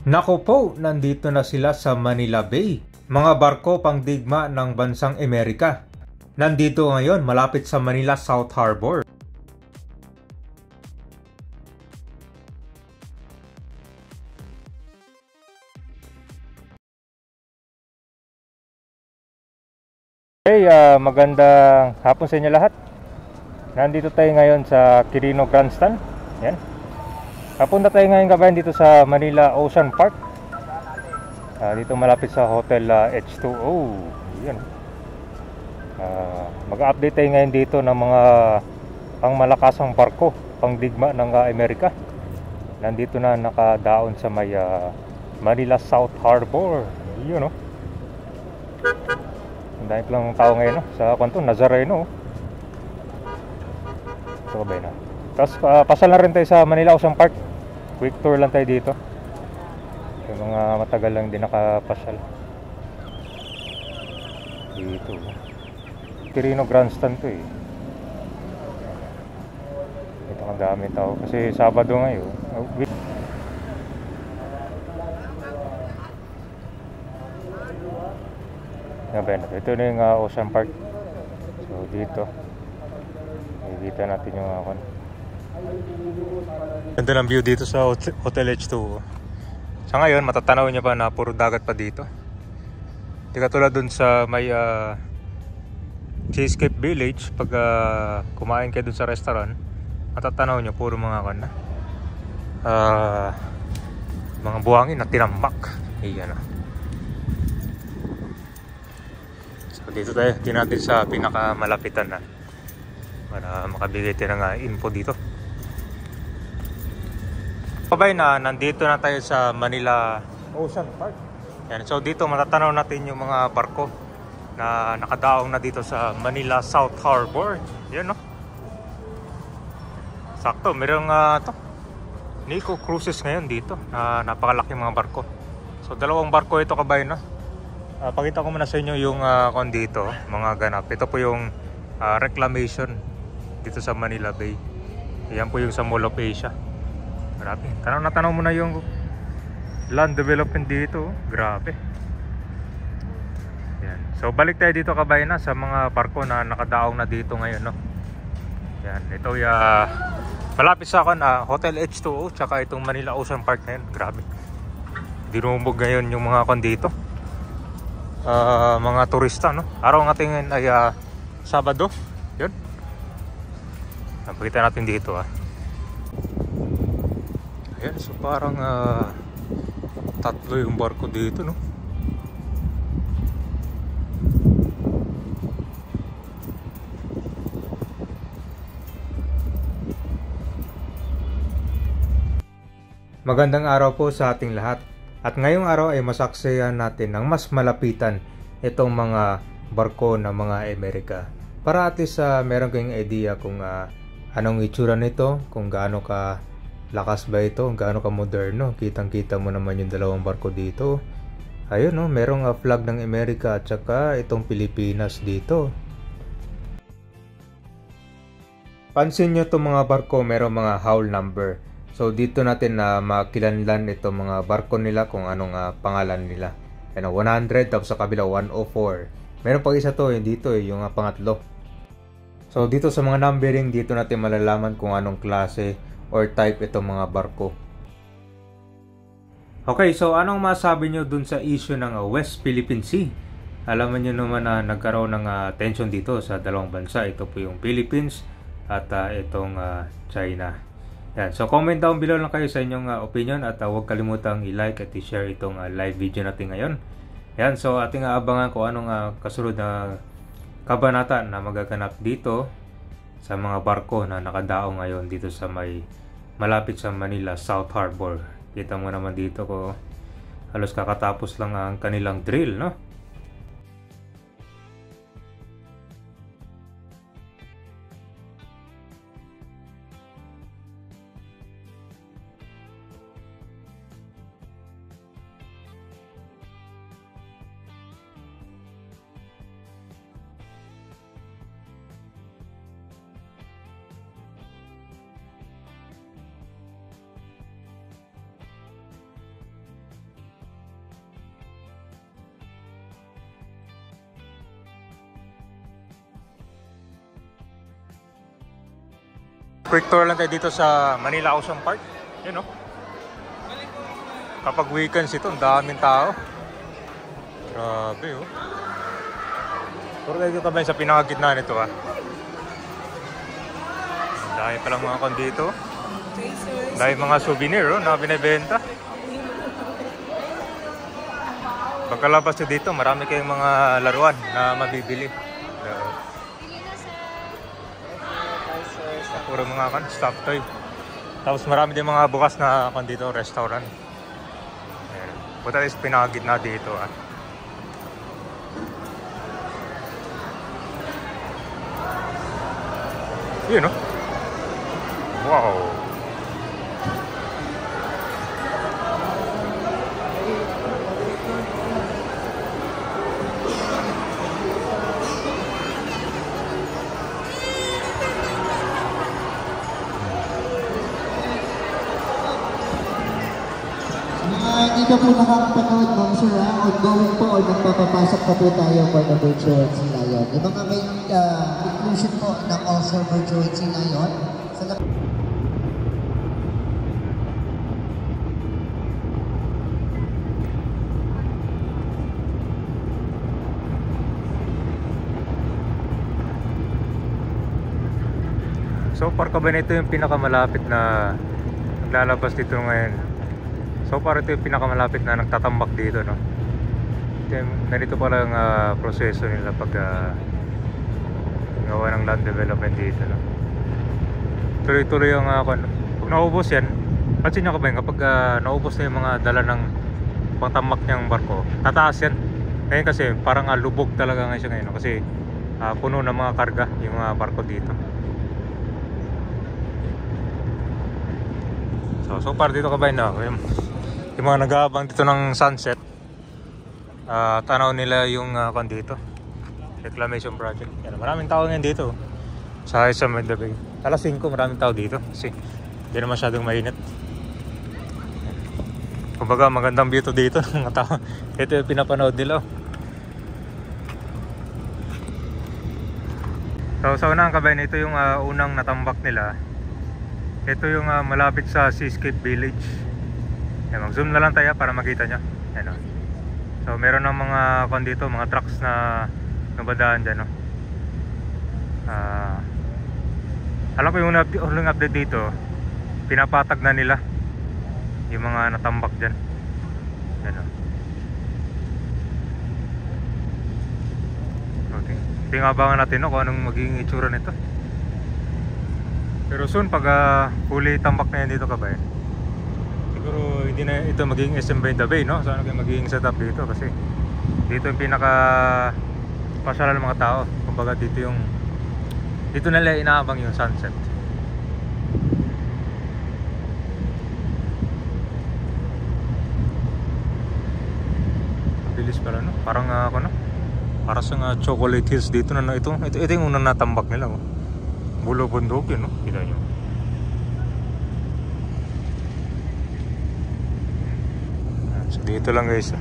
Naku po, nandito na sila sa Manila Bay. Mga barko pangdigma ng bansang Amerika. Nandito ngayon malapit sa Manila South Harbor. Hey, magandang hapon sa inyo lahat. Nandito tayo ngayon sa Quirino Grandstand. Yan. Papunta tayo ngayon gabi dito sa Manila Ocean Park. Dito malapit sa Hotel H2O. Yan. Mag-update tayo ngayon dito ng mga pangmalakasang barko, pangdigma ng Amerika. Nandito na nakadaon sa may Manila South Harbor. Yun, no? Ang dami lang tao ngayon, no? Sa kwanto, Nazareno. So, kabay na. Tapos, pasal na rin tayo sa Manila Ocean Park. Quick tour lang tayo dito. Yung mga matagal lang din nakapasal. Dito. Quirino Grandstand to eh. Ito ang dami tao. Kasi Sabado ngayon. Ito na yung Ocean Park. So dito makikita natin yung ganda ng view dito sa Hotel H2O. Sa ngayon matatanaw niya pa na puro dagat pa dito. Hindi katulad dun sa may Cheesecake Village. Pag kumain kayo dun sa restaurant, matatanaw niyo puro mga mga buhangin na tinambak. Iyan. Dito tayo, natin sa pinakamalapitan na para makabigay tayo ng info dito. Kabay na, nandito na tayo sa Manila Ocean Park. Yan, so dito matatanaw natin yung mga barko na nakadaong na dito sa Manila South Harbor. Yan, no? Sakto, mayroong Nico Cruises ngayon dito na napakalaking mga barko. So dalawang barko ito, kabay, no? Pakita ko muna sa inyo yung dito, mga ganap. Ito po yung reclamation dito sa Manila Bay. Yan po yung sa Mall of Asia. Grabe. Tanaw mo na yung land development dito. Grabe. Yan. So balik tayo dito, kabay, na sa mga barko na nakadaong na dito ngayon, no? Yan. Ito malapit sa Hotel H2O tsaka itong Manila Ocean Park na yan. Grabe. Dinumog ngayon yung mga dito. Mga turista, no? Araw ng ating ay Sabado. Yun. Napakita natin dito, Ayan, so parang tatlo yung barko dito, no? Magandang araw po sa ating lahat. At ngayong araw ay masaksihan natin ng mas malapitan itong mga barko ng mga Amerika. Para at least meron kayong idea kung anong itsura nito, kung gaano ka lakas ba ito, gaano ka moderno. Kitang-kita mo naman yung dalawang barko dito. Ayun, no, merong flag ng Amerika at saka itong Pilipinas dito. Pansin nyo itong mga barko, merong mga hull number. So dito natin na makilanlan itong mga barko nila kung anong pangalan nila. Ano, 100, tapos sa kabila 104. Meron pag isa to, dito yung pangatlo. So dito sa mga numbering, dito natin malalaman kung anong klase or type itong mga barko. Okay, so anong masabi nyo dun sa issue ng West Philippine Sea? Alam nyo naman na nagkaroon ng tension dito sa dalawang bansa. Ito po yung Philippines at itong China. Yan. So comment down below lang kayo sa inyong opinion at huwag kalimutang i-like at i-share itong live video natin ngayon. Yan. So ating aabangan kung anong kasunod na kabanata na magaganap dito sa mga barko na nakadaong ngayon dito sa may malapit sa Manila South Harbor. Kita mo naman dito ko halos kakatapos lang ang kanilang drill, no? Quick tour lang tayo dito sa Manila Ocean Park. Yun, no? Kapag weekends ito, ang daming tao. Grabe, oh. Puro tayo dito sa pinakagitna nito, ah. Dahil palang mga kon dito. Dahil mga souvenir, oh, na binibenta. Pagkalabas nyo dito, marami kayong mga laruan na mabibili. Puro mga kan, stop toy. Tapos marami din mga bukas na kan dito, restaurant. Ayan. Punta tayo sa pinakagitna dito, ah. Yun, no? Wow! Hindi pa po nakakapanood, ma'am sir, ongoing po o nagpapapasok pa po tayo for the virtual ngayon. Yung mga may inclusion po ng offer virtual ngayon. So far ka ba nito yung pinakamalapit na naglalabas dito ngayon? So far ito yung pinakamalapit na nagtatambak dito, no? Ganito pala yung proseso nila pag gawa ng land development dito, no? Tuloy-tuloy yung pag naubos yan, pansin nyo ka ba yun, kapag naubos na yung mga dala ng pangtambak niyang barko, tataas yan. Ngayon kasi parang lubog talaga ngayon siya ngayon, no? Kasi puno ng mga karga yung mga barko dito. So far dito ka ba yun, no? Yung mga nag-aabang dito ng sunset, tanaw nila yung dito reclamation project. Yan, maraming tao ngayon dito sa Manila Bay. Alas 5 maraming tao dito kasi hindi na masyadong mainit. Kumbaga magandang view to dito ng tao. Ito yung pinapanood nila. So sa unang kabayan, ito yung unang natambak nila. Ito yung malapit sa Seascape Village. Yan, mag-zoom na lang tayo para makita nyo. Yan, oh. So meron ng mga dito, mga trucks na nabadaan dyan, no? Alam ko yung huling update dito, pinapatag na nila yung mga natambak dyan. Yan, oh. Okay. Tingabangan natin, no, kung anong magiging itsura nito. Pero soon pag huli tambak na yan dito ka ba, siguro hindi na ito magiging SM by the Bay, no? So ano kayo magiging setup dito kasi dito yung pinaka pasyalan ng mga tao. Kumbaga dito nila inaabang yung sunset. Bilis pala, no? Parang no? Para sa Chocolate Hills dito na ito yung unang natambak nila, oh. Bulo bundok yun, no? Kita nyo. So dito lang guys,